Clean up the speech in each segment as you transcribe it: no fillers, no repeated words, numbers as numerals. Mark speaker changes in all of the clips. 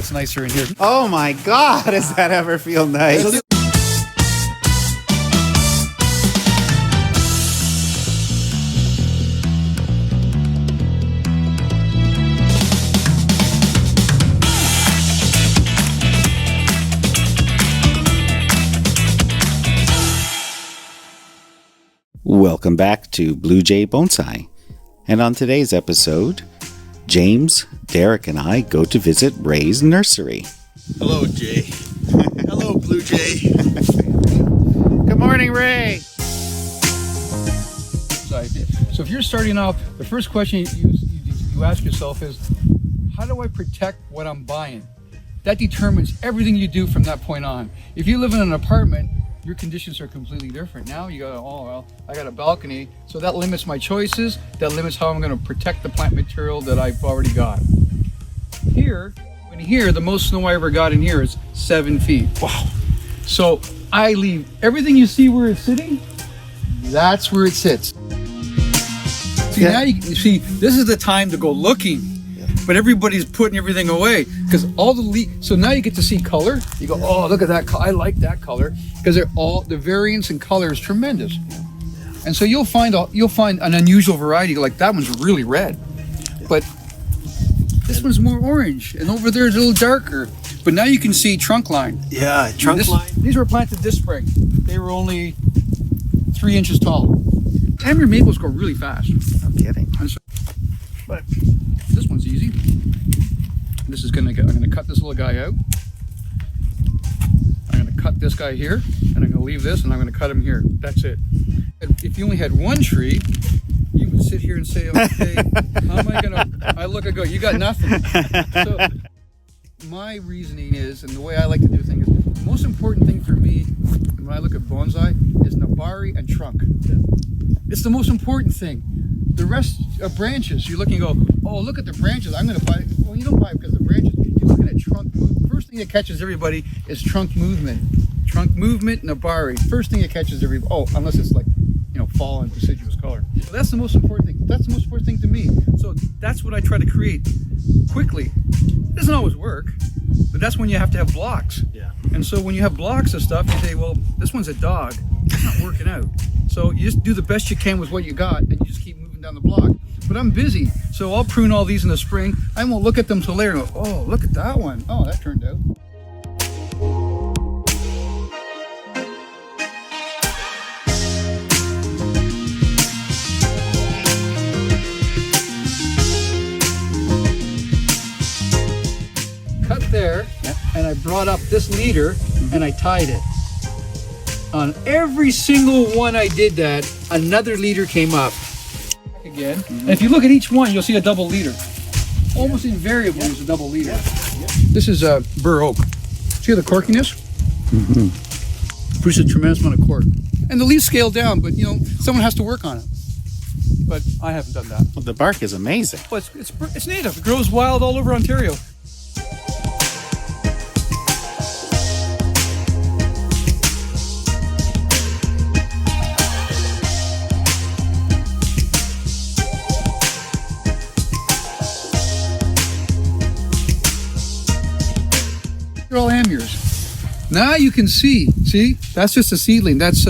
Speaker 1: it's nicer in here.
Speaker 2: Oh my God, does that ever feel nice? Welcome back to Blue Jay Bonsai. And on today's episode, James, Derrick, and I go to visit Ray's nursery.
Speaker 3: Hello, Jay. Hello, Blue Jay.
Speaker 2: Good morning, Ray.
Speaker 1: So if you're starting off, the first question you ask yourself is, how do I protect what I'm buying? That determines everything you do from that point on. If you live in an apartment, your conditions are completely different. Now you go, oh, well, I got a balcony, so that limits my choices. That limits how I'm going to protect the plant material that I've already got. Here, the most snow I ever got in here is 7 feet. Wow. So I leave everything you see where it's sitting, that's where it sits. See, now you see, this is the time to go looking. But everybody's putting everything away because all the so now you get to see color. You go, oh, look at that! I like that color because they're all the variance in color is tremendous. And so you'll find an unusual variety like that one's really red, but this one's more orange, and over there is a little darker. But now you can see trunk line.
Speaker 3: Yeah, trunk line.
Speaker 1: These were planted this spring. They were only 3 inches tall. Tamarind maples grow really fast.
Speaker 2: No kidding.
Speaker 1: But this one's easy. I'm gonna cut this little guy out. I'm gonna cut this guy here, and I'm gonna leave this, and I'm gonna cut him here. That's it. If you only had one tree, you would sit here and say, okay, how am I gonna, I go, you got nothing. So my reasoning is, and the way I like to do things is, the most important thing for me when I look at bonsai is nabari and trunk. It's the most important thing. The rest of branches, you look and go, oh, look at the branches. I'm going to buy it. Well, you don't buy it because of the branches. You're looking at trunk movement. First thing that catches everybody is trunk movement. Trunk movement, nabari. First thing that catches everybody. Oh, unless it's like, fall and deciduous color. So that's the most important thing. That's the most important thing to me. So that's what I try to create quickly. It doesn't always work, but that's when you have to have blocks.
Speaker 3: Yeah.
Speaker 1: And so when you have blocks of stuff, you say, well, this one's a dog. It's not working out. So you just do the best you can with what you got, and you just keep moving down the block. But I'm busy, so I'll prune all these in the spring. I won't look at them till later and go, oh, look at that one. Oh, that turned out. Cut there, and I brought up this leader, and I tied it. On every single one I did that, another leader came up. Again. And if you look at each one, you'll see a double leader. Almost invariably is a double leader. This is a bur oak. See the corkiness? Produces a tremendous amount of cork. And the leaves scale down, but someone has to work on it. But I haven't done that.
Speaker 2: Well, the bark is amazing.
Speaker 1: Well, it's native. It grows wild all over Ontario. They're all amures. Now you can see, that's just a seedling. That's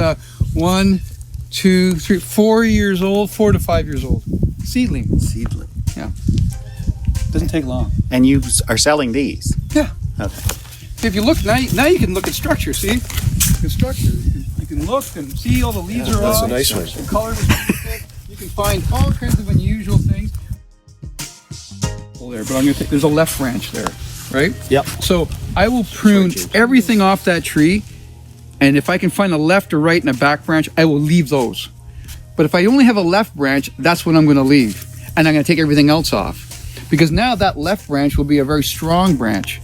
Speaker 1: 1, 2, 3, 4 years old, 4 to 5 years old. Seedling. Yeah. Doesn't take long.
Speaker 2: And you are selling these?
Speaker 1: Yeah.
Speaker 2: Okay.
Speaker 1: If you look, now you can look at structure, see? The structure. You can look and see all the leaves are
Speaker 3: that's
Speaker 1: off.
Speaker 3: a nice one.
Speaker 1: The color is thick. You can find all kinds of unusual things. There, but there's a left branch there. Right?
Speaker 2: Yep.
Speaker 1: So I will prune everything off that tree, and if I can find a left or right and a back branch, I will leave those. But if I only have a left branch, that's what I'm going to leave, and I'm going to take everything else off, because now that left branch will be a very strong branch.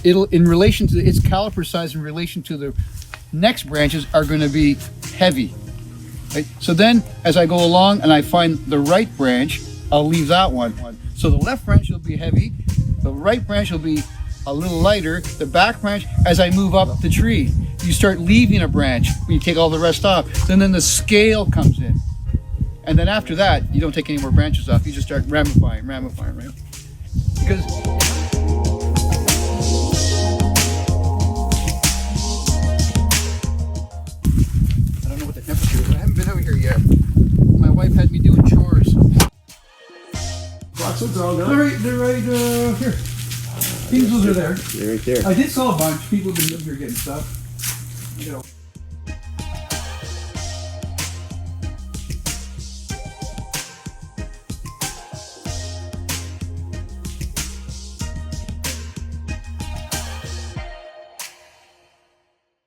Speaker 1: In relation to its caliper size, in relation to the next branches, are going to be heavy. Right? So then, as I go along and I find the right branch, I'll leave that one. So the left branch will be heavy. The right branch will be a little lighter. The back branch, as I move up the tree, you start leaving a branch when you take all the rest off. Then the scale comes in. And then after that, you don't take any more branches off. You just start ramifying, right? Because haven't been out here yet. My wife had me doing chores.
Speaker 3: Boxes are all done.
Speaker 1: They're right here. Pencils are there.
Speaker 3: They're right there.
Speaker 1: I did sell a bunch. People have been up here getting stuff. You know.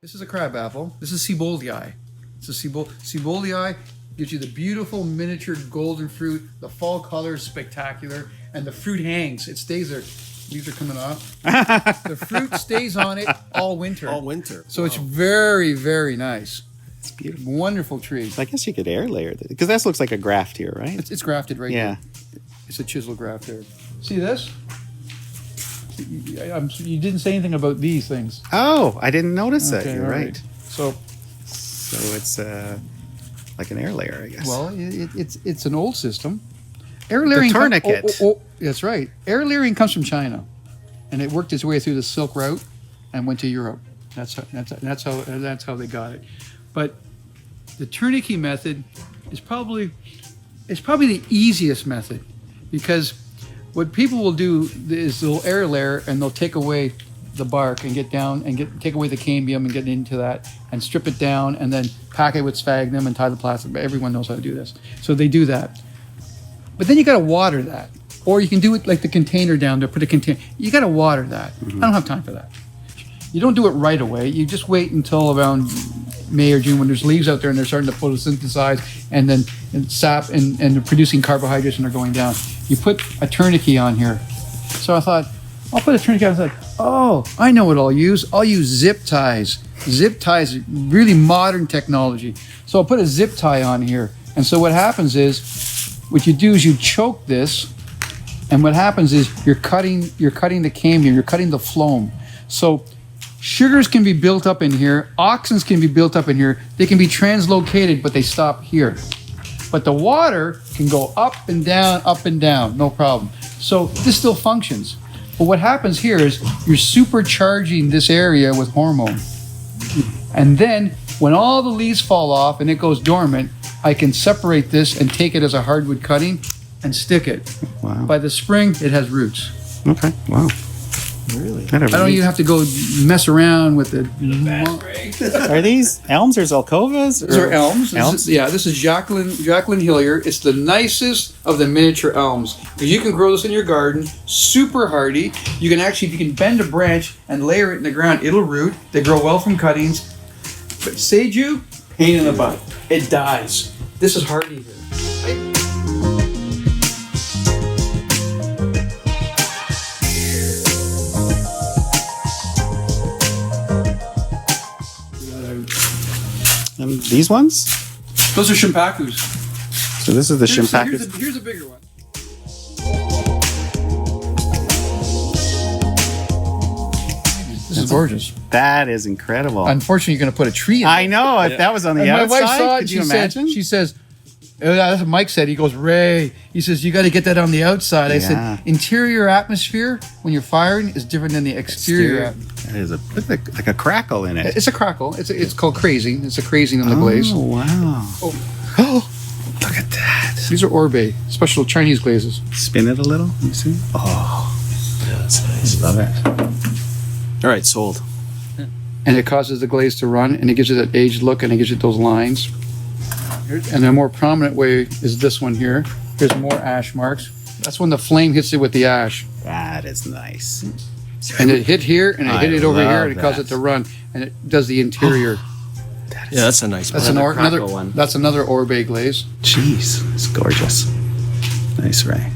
Speaker 1: This is a crabapple. This is Cibolii. It's a Cibolii gives you the beautiful miniature golden fruit. The fall color is spectacular, and the fruit hangs. It stays there. These are coming off. The fruit stays on it all winter.
Speaker 3: All winter.
Speaker 1: So it's very, very nice.
Speaker 2: It's beautiful.
Speaker 1: Wonderful tree.
Speaker 2: I guess you could air layer it because this looks like a graft here, right?
Speaker 1: It's grafted right
Speaker 2: Yeah.
Speaker 1: here. It's a chisel graft there. See this? You didn't say anything about these things.
Speaker 2: Oh, I didn't notice that.
Speaker 1: Okay,
Speaker 2: You're
Speaker 1: all
Speaker 2: right.
Speaker 1: So
Speaker 2: it's like an air layer, I guess.
Speaker 1: well, it's an old system. Air layering.
Speaker 2: tourniquet.
Speaker 1: That's right. Air layering comes from China, and it worked its way through the Silk Route and went to Europe. That's how they got it. But the tourniquet method is probably the easiest method, because what people will do is they'll air layer and they'll take away the bark and get down and take away the cambium and get into that and strip it down and then pack it with sphagnum and tie the plastic. Everyone knows how to do this. So they do that. But then you got to water that. Or you can do it like the container down there, put a container. You got to water that. I don't have time for that. You don't do it right away. You just wait until around May or June when there's leaves out there and they're starting to photosynthesize and then sap and they're producing carbohydrates and they're going down. You put a tourniquet on here. So I thought, I'll put a tourniquet on. I was like, oh, I know what I'll use. I'll use zip ties. Zip ties, really modern technology. So I'll put a zip tie on here. And so what happens is, what you do is you choke this, and what happens is you're cutting the cambium, you're cutting the phloem. So sugars can be built up in here, oxens can be built up in here, they can be translocated, but they stop here. But the water can go up and down, no problem. So this still functions. But what happens here is you're supercharging this area with hormone. And then when all the leaves fall off and it goes dormant, I can separate this and take it as a hardwood cutting and stick it.
Speaker 2: Wow.
Speaker 1: By the spring, it has roots.
Speaker 2: Okay. Wow.
Speaker 3: Really?
Speaker 1: I don't even have to go mess around with it.
Speaker 2: Are these elms or Zelkovas?
Speaker 1: These are elms.
Speaker 2: Elms?
Speaker 1: This is Jacqueline Hillier. It's the nicest of the miniature elms. Because you can grow this in your garden, super hardy. You can actually, if you can bend a branch and layer it in the ground, it'll root. They grow well from cuttings. But Seiju, pain in the butt. It dies. This is hardy here.
Speaker 2: These ones?
Speaker 1: Those are shimpakus.
Speaker 2: So this is the shimpaku.
Speaker 1: Here's a bigger one. This is gorgeous.
Speaker 2: That is incredible.
Speaker 1: Unfortunately, you're going to put a tree in.
Speaker 2: I know. If that was on the
Speaker 1: And
Speaker 2: outside,
Speaker 1: my wife saw it.
Speaker 2: could you imagine?
Speaker 1: She says, that's what Mike said. He goes, Ray, he says, you got to get that on the outside. I
Speaker 2: Yeah.
Speaker 1: said, interior atmosphere when you're firing is different than the exterior.
Speaker 2: That is like a crackle in it.
Speaker 1: It's a crackle. It's called crazing. It's a crazing on the glaze.
Speaker 2: Oh, wow.
Speaker 1: Oh,
Speaker 2: Look at that.
Speaker 1: these are orbe, special Chinese glazes.
Speaker 2: Spin it a little. Let me see. Oh,
Speaker 3: Yeah, that's nice.
Speaker 2: love it.
Speaker 3: All right, sold.
Speaker 1: And it causes the glaze to run, and it gives you that aged look, and it gives you those lines. And the more prominent way is this one here. Here's more ash marks. That's when the flame hits it with the ash.
Speaker 2: That is nice.
Speaker 1: And it hit here, and it hit
Speaker 2: I
Speaker 1: it over here,
Speaker 2: love
Speaker 1: and it caused
Speaker 2: that.
Speaker 1: it to run, and it does the interior.
Speaker 3: Yeah, that's a nice
Speaker 1: That's
Speaker 3: one.
Speaker 1: another
Speaker 2: one.
Speaker 1: That's another orbe glaze.
Speaker 2: Jeez, it's gorgeous. Nice, Ray.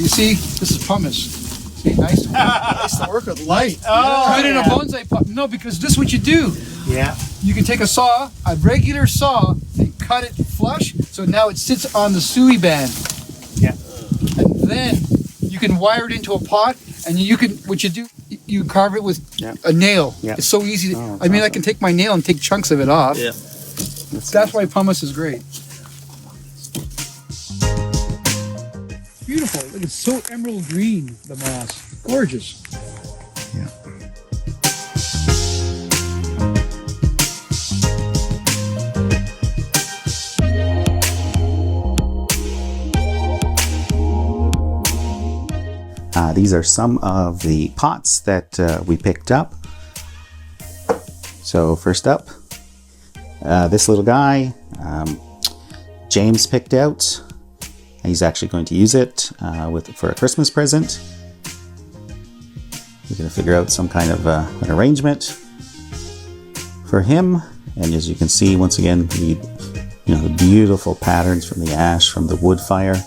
Speaker 1: you see, this is pumice. See, nice, nice to work with, light. Good in a bonsai pot. No, because this is what you do.
Speaker 4: Yeah.
Speaker 1: You can take a regular saw, and cut it flush, so now it sits on the sui band.
Speaker 4: Yeah.
Speaker 1: And then you can wire it into a pot, and what you do, you carve it with a nail.
Speaker 4: Yeah.
Speaker 1: It's so easy.
Speaker 4: Oh,
Speaker 1: I mean, I can take my nail and take chunks of it off.
Speaker 3: Yeah.
Speaker 1: That's why pumice is great. Beautiful. Look, it's so emerald green, the moss. Gorgeous.
Speaker 4: Yeah.
Speaker 2: These are some of the pots that we picked up. So first up, this little guy, James picked out. He's actually going to use it for a Christmas present. We're going to figure out some kind of an arrangement for him. And as you can see, once again, the beautiful patterns from the ash, from the wood fire.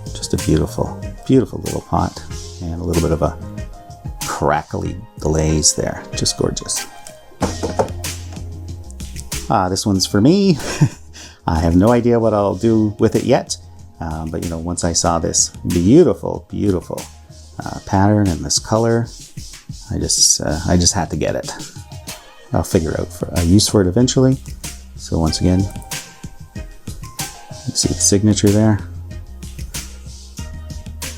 Speaker 2: Just a beautiful, beautiful little pot. And a little bit of a crackly glaze there. Just gorgeous. This one's for me. I have no idea what I'll do with it yet. But once I saw this beautiful, beautiful pattern and this color, I just had to get it. I'll figure out a use for it eventually. So once again, you see the signature there.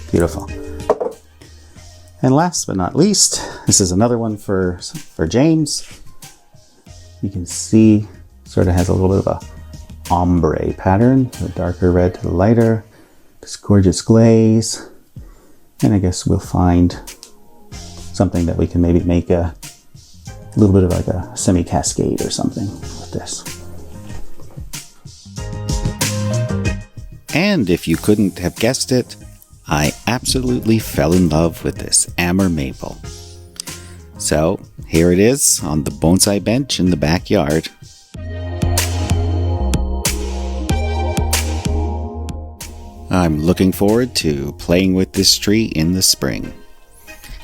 Speaker 2: Beautiful. And last but not least, this is another one for James. You can see sort of has a little bit of a ombre pattern, the darker red to the lighter, this gorgeous glaze, and I guess we'll find something that we can maybe make a little bit of like a semi-cascade or something with this. And if you couldn't have guessed it, I absolutely fell in love with this amber maple. So here it is on the bonsai bench in the backyard. I'm looking forward to playing with this tree in the spring.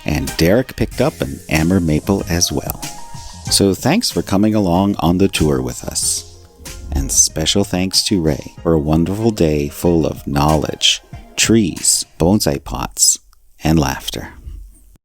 Speaker 2: And Derrick picked up an amber maple as well. So thanks for coming along on the tour with us. And special thanks to Ray for a wonderful day full of knowledge, trees, bonsai pots, and laughter.